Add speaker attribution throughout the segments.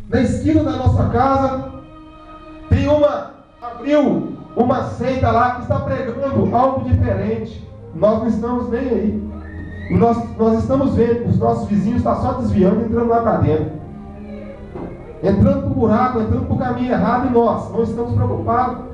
Speaker 1: Na esquina da nossa casa abriu uma seita lá que está pregando algo diferente. Nós não estamos nem aí. E nós estamos vendo, os nossos vizinhos estão só desviando, entrando lá para dentro. Entrando para o buraco, entrando para o caminho errado, e nós não estamos preocupados.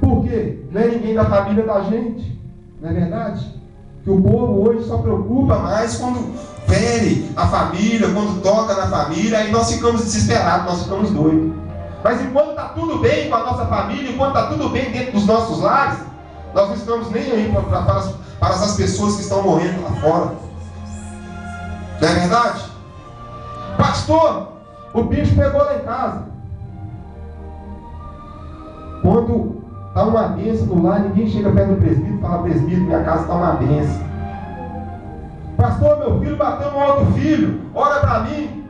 Speaker 1: Por quê? Não é ninguém da família da gente, não é verdade? Que o povo hoje só preocupa mais quando fere a família, quando toca na família, aí nós ficamos desesperados, nós ficamos doidos. Mas enquanto está tudo bem com a nossa família, enquanto está tudo bem dentro dos nossos lares, nós não estamos nem aí para as pessoas que estão morrendo lá fora. Não é verdade? Pastor, o bicho pegou lá em casa. Quando está uma bênção no lar, ninguém chega perto do presbítero e fala: presbítero, minha casa está uma bênção. Pastor, meu filho bateu no outro filho, ora para mim.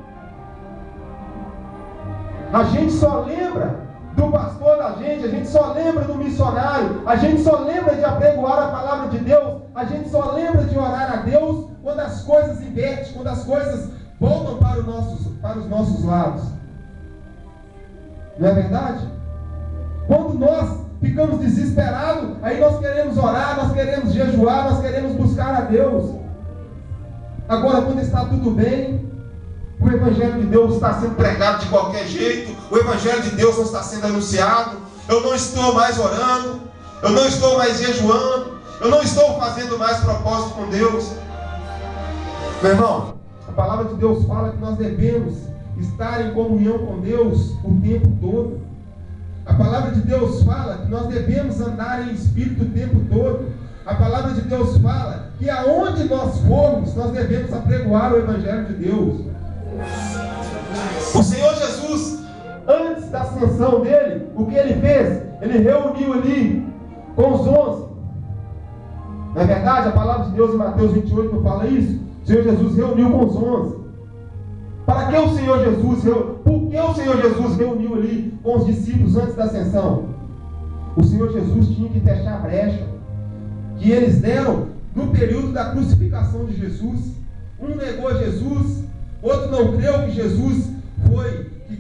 Speaker 1: A gente só lembra do pastor da gente, a gente só lembra do missionário, a gente só lembra de apregoar a palavra de Deus, a gente só lembra de orar a Deus quando as coisas invertem, quando as coisas voltam para os nossos lados. Não é verdade? Quando nós ficamos desesperados, aí nós queremos orar, nós queremos jejuar, nós queremos buscar a Deus. Agora, quando está tudo bem, o Evangelho de Deus está sendo pregado de qualquer jeito, o Evangelho de Deus não está sendo anunciado, eu não estou mais orando, eu não estou mais jejuando, eu não estou fazendo mais propósito com Deus. Meu irmão, a palavra de Deus fala que nós devemos estar em comunhão com Deus o tempo todo. A palavra de Deus fala que nós devemos andar em espírito o tempo todo. A palavra de Deus fala que aonde nós formos, nós devemos apregoar o Evangelho de Deus. O Senhor Jesus, antes da ascensão dele, o que ele fez? Ele reuniu ali com os 11. Não é verdade? A palavra de Deus em Mateus 28 não fala isso? O Senhor Jesus reuniu com os 11. Para que o Senhor Jesus, por que o Senhor Jesus reuniu ali com os discípulos antes da ascensão? O Senhor Jesus tinha que fechar a brecha que eles deram no período da crucificação de Jesus. Um negou Jesus, outro não creu que Jesus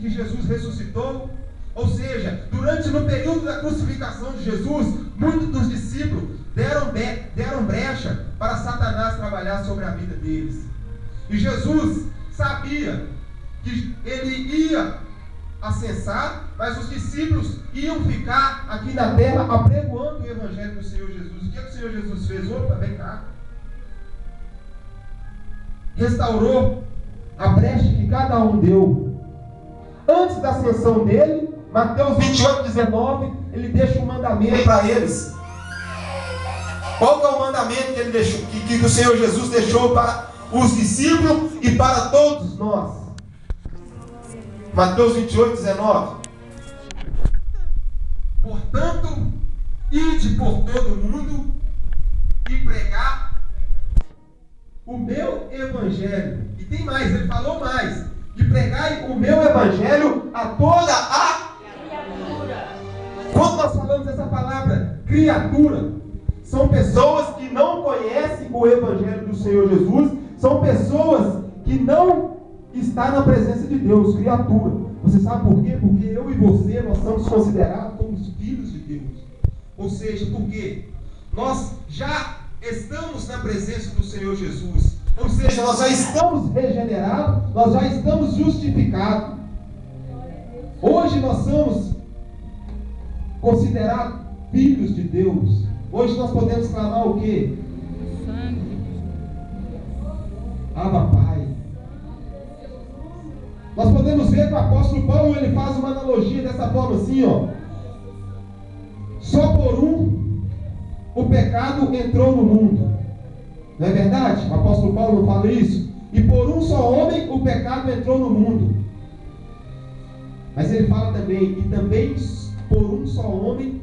Speaker 1: que Jesus ressuscitou. Ou seja, no período da crucificação de Jesus, muitos dos discípulos deram brecha para Satanás trabalhar sobre a vida deles. E Jesus sabia que ele ia ascensar, mas os discípulos iam ficar aqui na terra apregoando o Evangelho do Senhor Jesus. O que o Senhor Jesus fez? Opa, vem cá. Restaurou a brecha que cada um deu. Antes da ascensão dele, Mateus 28, 19, ele deixa um mandamento para eles. Qual que é o mandamento que ele deixou, que o Senhor Jesus deixou para os discípulos e para todos nós? Mateus 28, 19. Portanto, ide por todo mundo e pregar o meu evangelho. E tem mais, ele falou mais. E pregai o meu evangelho a toda a criatura. Quando nós falamos essa palavra criatura, são pessoas que não conhecem o evangelho do Senhor Jesus, são pessoas que não estão na presença de Deus, criatura. Você sabe por quê? Porque eu e você, nós somos considerados como os filhos de Deus. Ou seja, porque nós já estamos na presença do Senhor Jesus. Ou seja, nós já estamos regenerados, nós já estamos justificados. Hoje nós somos considerados filhos de Deus. Hoje nós podemos clamar o quê? Abba, Pai. Nós podemos ver que o apóstolo Paulo ele faz uma analogia dessa forma assim, ó. Só por um o pecado entrou no mundo. Não é verdade? O apóstolo Paulo não fala isso? E por um só homem o pecado entrou no mundo. Mas ele fala também, e também por um só homem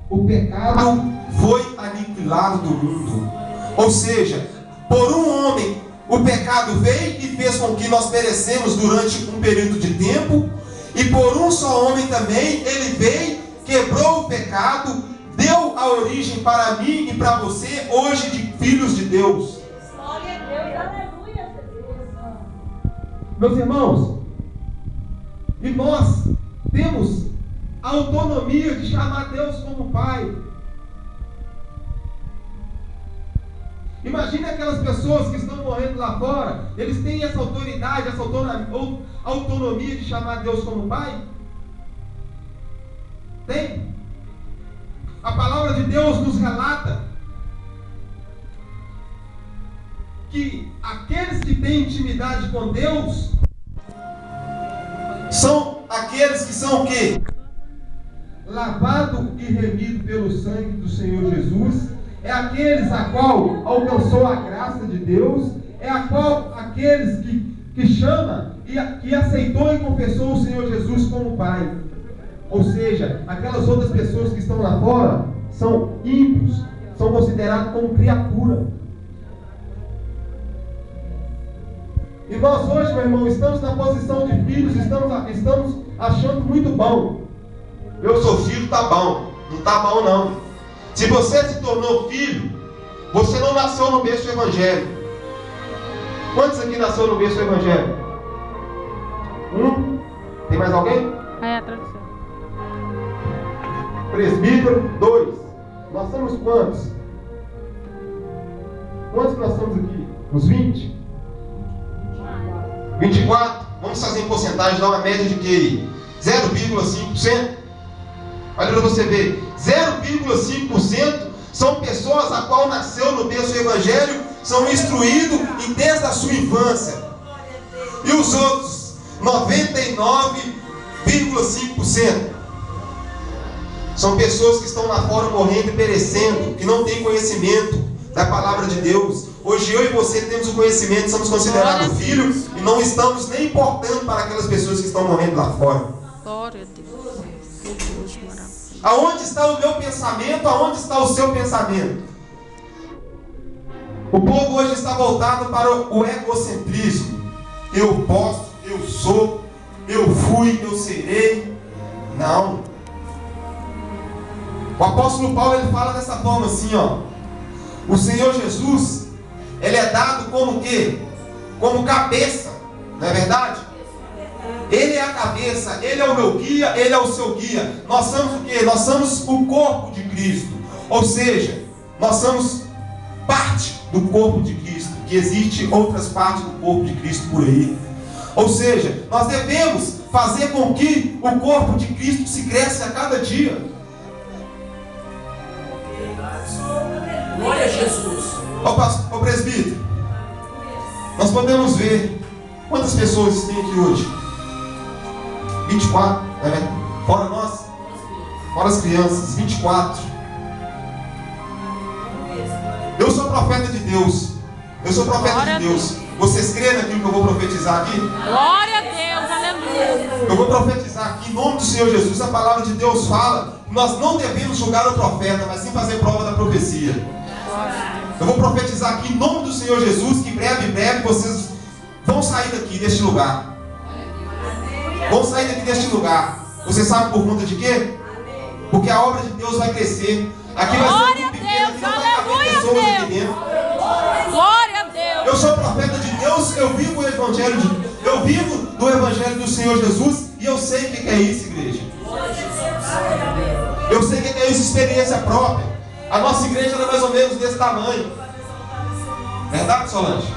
Speaker 1: o pecado foi aniquilado do mundo. Ou seja, por um homem o pecado veio e fez com que nós perecemos durante um período de tempo. E por um só homem também ele veio, quebrou o pecado, deu a origem para mim e para você hoje de filhos de Deus.
Speaker 2: Glória a Deus, aleluia, Jesus.
Speaker 1: Meus irmãos, e nós temos a autonomia de chamar Deus como Pai. Imagine aquelas pessoas que estão morrendo lá fora, eles têm essa autoridade, essa autonomia de chamar Deus como Pai? Tem. A palavra de Deus nos relata que aqueles que têm intimidade com Deus são aqueles que são o quê? Lavado e remido pelo sangue do Senhor Jesus. É aqueles a qual alcançou a graça de Deus. É aqueles que chama e que aceitou e confessou o Senhor Jesus como Pai. Ou seja, aquelas outras pessoas que estão lá fora são ímpios, são considerados como criatura. E nós hoje, meu irmão, estamos na posição de filhos, estamos achando muito bom. Eu sou filho, tá bom. Não tá bom não. Se você se tornou filho, você não nasceu no berço do Evangelho. Quantos aqui nasceu no berço do Evangelho? Tem mais alguém?
Speaker 2: É a tradução.
Speaker 1: Presbítero, 2. Nós somos quantos? Quantos que nós somos aqui? Uns 20? 24? Vamos fazer em porcentagem, dar uma média de que 0,5%? Olha para você ver, 0,5% são pessoas a qual nasceu no berço do Evangelho, são instruídos desde a sua infância. E os outros 99,5% são pessoas que estão lá fora morrendo e perecendo, que não têm conhecimento da palavra de Deus. Hoje eu e você temos o conhecimento, somos considerados filhos e não estamos nem importando para aquelas pessoas que estão morrendo lá fora.
Speaker 2: Glória a Deus.
Speaker 1: Aonde está o meu pensamento? Aonde está o seu pensamento? O povo hoje está voltado para o egocentrismo. Eu posso, eu sou, eu fui, eu serei. Não. O apóstolo Paulo ele fala dessa forma assim, ó. O Senhor Jesus, ele é dado como quê? Como cabeça, não é verdade? Ele é a cabeça, ele é o meu guia, ele é o seu guia. Nós somos o quê? Nós somos o corpo de Cristo. Ou seja, nós somos parte do corpo de Cristo, que existe outras partes do corpo de Cristo por aí. Ou seja, nós devemos fazer com que o corpo de Cristo se cresça a cada dia.
Speaker 3: Glória a Jesus.
Speaker 1: Ô presbítero, nós podemos ver quantas pessoas tem aqui hoje? 24, né? Fora nós, fora as crianças, 24. Eu sou profeta de Deus. Eu sou profeta de Deus. Vocês creem naquilo que eu vou profetizar aqui?
Speaker 2: Glória a Deus, aleluia.
Speaker 1: Eu vou profetizar aqui em nome do Senhor Jesus. A palavra de Deus fala que nós não devemos julgar o profeta, mas sim fazer prova da profecia. Eu vou profetizar aqui em nome do Senhor Jesus que breve vocês vão sair daqui deste lugar. Vão sair daqui deste lugar. Você sabe por conta de quê? Porque a obra de Deus vai crescer. Aqui vai ser muito pequeno, aqui não vai caber pessoas aqui dentro.
Speaker 2: Glória a Deus.
Speaker 1: Eu sou profeta de Deus, eu vivo o Evangelho eu vivo do Evangelho do Senhor Jesus e eu sei o que é isso, igreja. Eu sei o que é isso, experiência própria. A nossa igreja era mais ou menos desse tamanho. Verdade, Solange?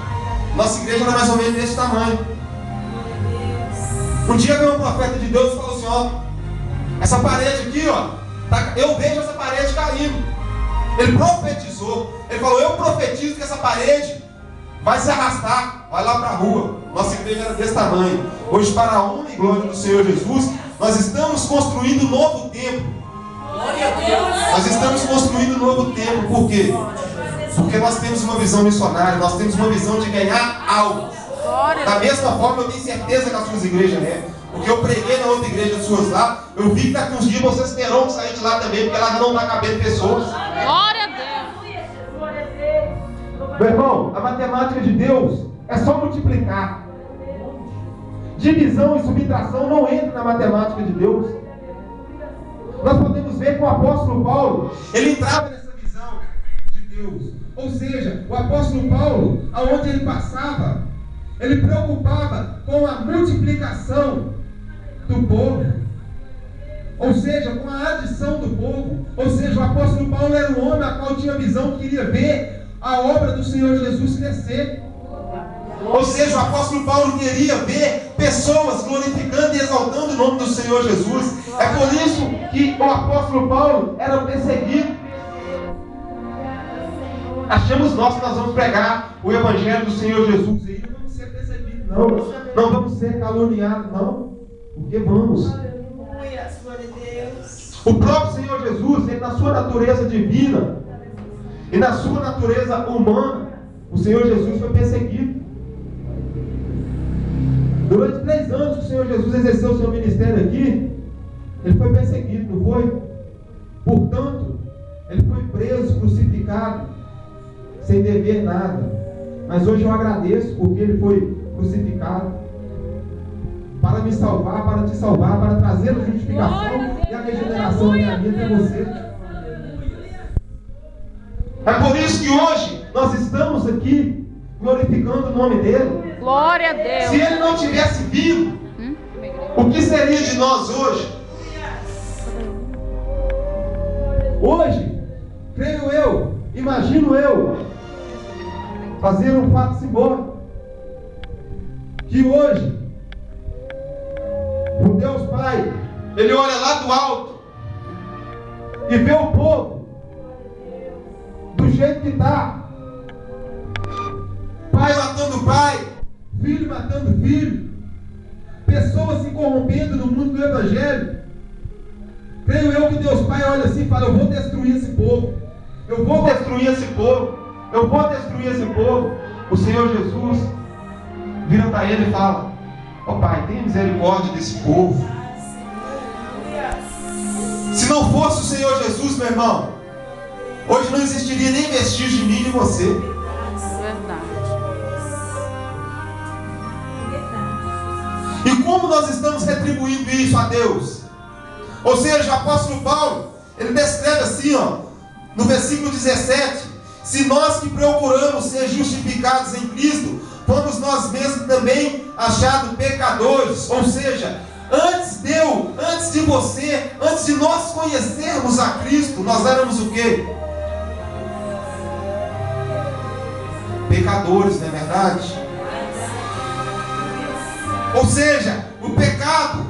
Speaker 1: Nossa igreja era mais ou menos desse tamanho. Um dia veio um profeta de Deus e falou assim, ó, essa parede aqui, ó, eu vejo essa parede caindo. Ele profetizou. Ele falou, eu profetizo que essa parede vai se arrastar, vai lá para a rua. Nossa igreja era desse tamanho. Hoje, para a honra e glória do Senhor Jesus, nós estamos construindo um novo templo. Nós estamos construindo um novo templo. Por quê? Porque nós temos uma visão missionária, nós temos uma visão de ganhar almas. Da mesma forma, eu tenho certeza que as suas igrejas porque eu preguei na outra igreja de suas lá, eu vi que daqui uns dias vocês terão que sair de lá também, porque lá não está cabendo pessoas.
Speaker 2: Glória a Deus.
Speaker 1: Meu irmão, a matemática de Deus é só multiplicar. Divisão e subtração não entra na matemática de Deus. Nós podemos ver que o apóstolo Paulo, ele entrava nessa visão de Deus. Ou seja, o apóstolo Paulo, aonde ele passava, Ele preocupava com a multiplicação do povo, ou seja, com a adição do povo. Ou seja, o apóstolo Paulo era um homem a qual tinha visão, que queria ver a obra do Senhor Jesus crescer. Ou seja, o apóstolo Paulo queria ver pessoas glorificando e exaltando o nome do Senhor Jesus. É por isso que o apóstolo Paulo era perseguido. Achamos nós que nós vamos pregar o evangelho do Senhor Jesus e não vamos ser perseguidos, não vamos ser caluniados, não, porque vamos. O próprio Senhor Jesus, ele, na sua natureza divina e na sua natureza humana, o Senhor Jesus foi perseguido. Durante 3 anos que o Senhor Jesus exerceu o seu ministério aqui, ele foi perseguido, não foi? Portanto, ele foi preso, crucificado, sem dever nada. Mas hoje eu agradeço porque ele foi crucificado para me salvar, para te salvar, para trazer a justificação e a regeneração da minha vida em você. É por isso que hoje nós estamos aqui glorificando o nome dele.
Speaker 2: Glória a Deus.
Speaker 1: Se ele não tivesse vivo, o que seria de nós hoje? Hoje, creio eu, imagino eu, fazer um fato simbólico, que hoje o Deus Pai, ele olha lá do alto e vê o povo do jeito que está. Pai matando pai, filho matando filho, pessoas se corrompendo no mundo do evangelho. Creio eu que Deus Pai olha assim e fala: eu vou destruir esse povo, eu vou destruir esse povo, eu vou destruir esse povo. O Senhor Jesus vira para ele e fala: ó Pai, tenha misericórdia desse povo. Se não fosse o Senhor Jesus, meu irmão, hoje não existiria nem vestígio de mim e de você.
Speaker 2: Verdade.
Speaker 1: E como nós estamos retribuindo isso a Deus? Ou seja, o apóstolo Paulo, ele descreve assim, ó, no versículo 17: se nós que procuramos ser justificados em Cristo, fomos nós mesmos também achados pecadores. Ou seja, antes de você, antes de nós conhecermos a Cristo, nós éramos o quê? Pecadores, não é verdade? Ou seja, o pecado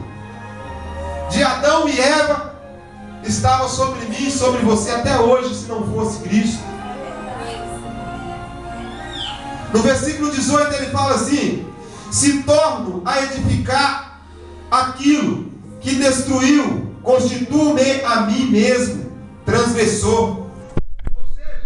Speaker 1: de Adão e Eva estava sobre mim e sobre você até hoje, se não fosse Cristo. No versículo 18 ele fala assim: se torno a edificar aquilo que destruiu, constituo-me a mim mesmo transgressor. Ou seja,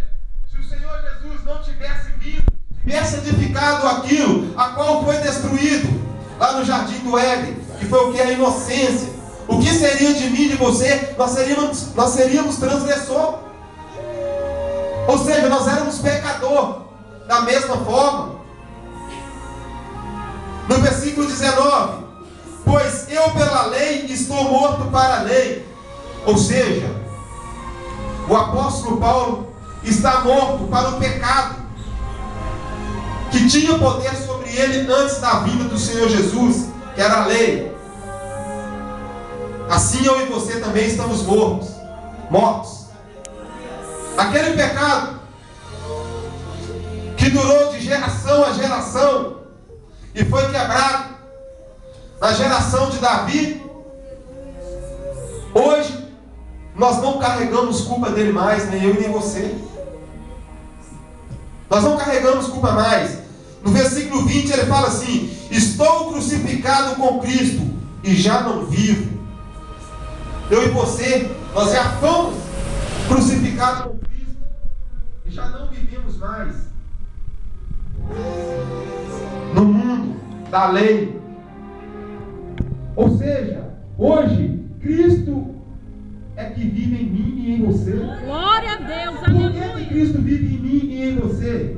Speaker 1: se o Senhor Jesus não tivesse vindo, tivesse edificado aquilo a qual foi destruído lá no jardim do Éden, que foi o que? A inocência. O que seria de mim e de você? Nós seríamos transgressor. Ou seja, nós éramos pecador. Da mesma forma, no versículo 19: pois eu pela lei estou morto para a lei. Ou seja, o apóstolo Paulo está morto para o pecado que tinha poder sobre ele antes da vinda do Senhor Jesus, que era a lei. Assim eu e você também estamos mortos. Aquele pecado que durou de geração a geração e foi quebrado na geração de Davi, hoje nós não carregamos culpa dele mais, nem eu nem você. Nós não carregamos culpa mais. No versículo 20 ele fala assim: estou crucificado com Cristo e já não vivo. Eu e você, nós já fomos crucificados com Cristo e já não vivemos mais no mundo da lei. Ou seja, hoje Cristo é que vive em mim e em você.
Speaker 2: Glória a Deus,
Speaker 1: Por que Cristo vive em mim e em você?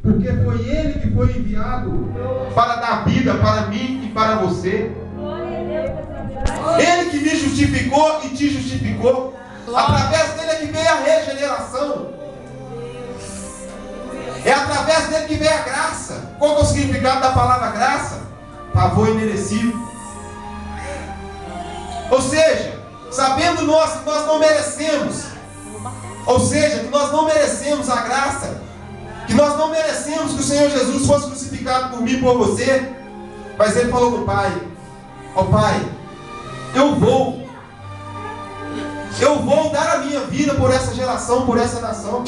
Speaker 1: Porque foi Ele que foi enviado para dar vida para mim e para você. Ele que me justificou e te justificou. Através dele é que veio a regeneração. É através dele que vem a graça. Qual que é o significado da palavra graça? Favor imerecido. Ou seja, sabendo nós que nós não merecemos, ou seja, que nós não merecemos a graça, que nós não merecemos que o Senhor Jesus fosse crucificado por mim e por você, mas Ele falou com o Pai: ó Pai, eu vou dar a minha vida por essa geração, por essa nação.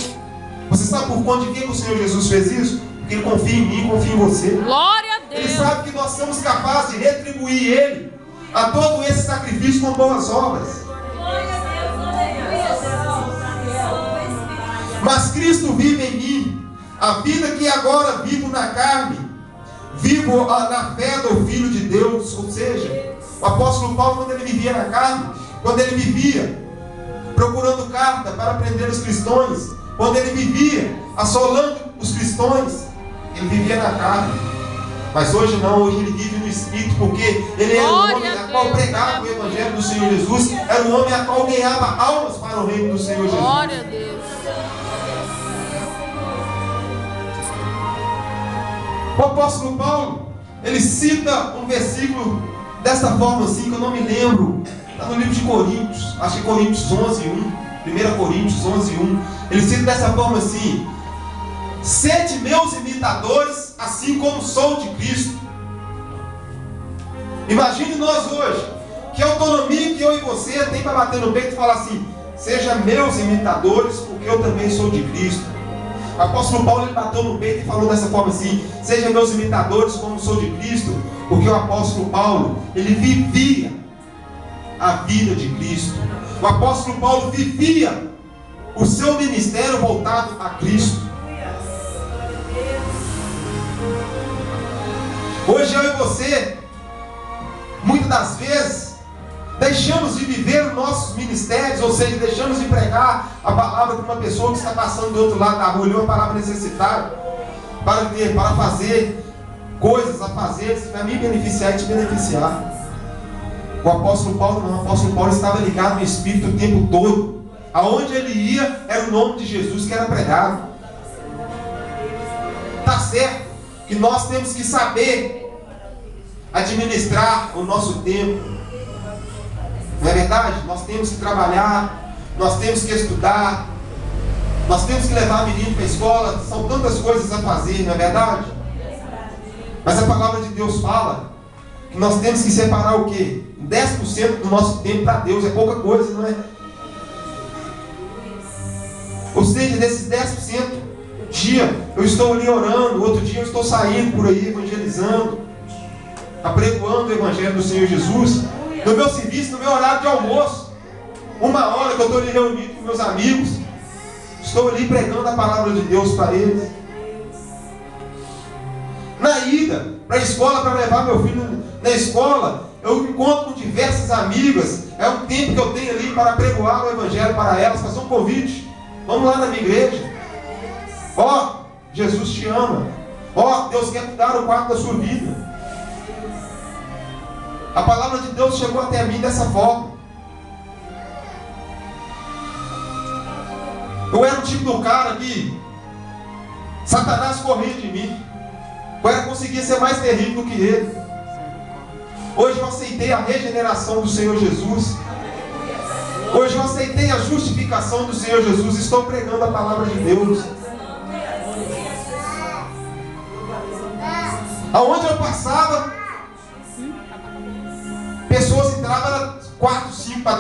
Speaker 1: Você sabe por conta de que o Senhor Jesus fez isso? Porque Ele confia em mim, confia em você.
Speaker 2: Glória a Deus.
Speaker 1: Ele sabe que nós somos capazes de retribuir Ele a todo esse sacrifício com boas obras. Mas Cristo vive em mim. A vida que agora vivo na carne, vivo na fé do Filho de Deus. Ou seja, o apóstolo Paulo, quando ele vivia na carne, quando ele vivia procurando carta para prender os cristãos, quando ele vivia assolando os cristãos, ele vivia na carne. Mas hoje não, hoje ele vive no Espírito, porque ele era o homem a qual pregava o Evangelho do Senhor Jesus, era o homem a qual ganhava almas para o reino do Senhor Jesus.
Speaker 2: Glória a Deus.
Speaker 1: O apóstolo Paulo, ele cita um versículo desta forma assim, que eu não me lembro, está no livro de Coríntios, acho que Coríntios 11, 1, 1 Coríntios 11, 1, ele cita dessa forma assim: sede meus imitadores, assim como sou de Cristo. Imagine nós hoje, que autonomia que eu e você tem para bater no peito e falar assim: seja meus imitadores, porque eu também sou de Cristo. O apóstolo Paulo, ele bateu no peito e falou dessa forma assim: seja meus imitadores como sou de Cristo, porque o apóstolo Paulo, ele vivia a vida de Cristo. O apóstolo Paulo vivia o seu ministério voltado a Cristo. Hoje eu e você, muitas das vezes, deixamos de viver os nossos ministérios, ou seja, deixamos de pregar a palavra para uma pessoa que está passando do outro lado da rua, uma palavra necessitada, para fazer coisas a fazer, para me beneficiar e te beneficiar. O apóstolo Paulo não, o apóstolo Paulo estava ligado no Espírito o tempo todo. Aonde ele ia, era o nome de Jesus que era pregado. Está certo que nós temos que saber administrar o nosso tempo. Não é verdade? Nós temos que trabalhar, nós temos que estudar, nós temos que levar o menino para a escola, são tantas coisas a fazer, não é verdade? Mas a palavra de Deus fala que nós temos que separar o quê? 10% do nosso tempo para Deus, é pouca coisa, não é? Ou seja, desses 10%, um dia eu estou ali orando, outro dia eu estou saindo por aí evangelizando, apregoando o Evangelho do Senhor Jesus. No meu serviço, no meu horário de almoço, 1 hora que eu estou ali reunido com meus amigos, estou ali pregando a palavra de Deus para eles. Na ida para a escola, para levar meu filho na escola, eu encontro com diversas amigas. É um tempo que eu tenho ali para pregoar o Evangelho para elas, fazer um convite. Vamos lá na minha igreja. Ó, Jesus te ama. Ó, Deus quer mudar o quadro da sua vida. A palavra de Deus chegou até mim dessa forma. Eu era o tipo do cara que Satanás corria de mim. Eu conseguia ser mais terrível do que ele. Hoje eu aceitei a regeneração do Senhor Jesus. Hoje eu aceitei a justificação do Senhor Jesus. Estou pregando a palavra de Deus. Aonde eu passava, pessoas entravam 4, 5 para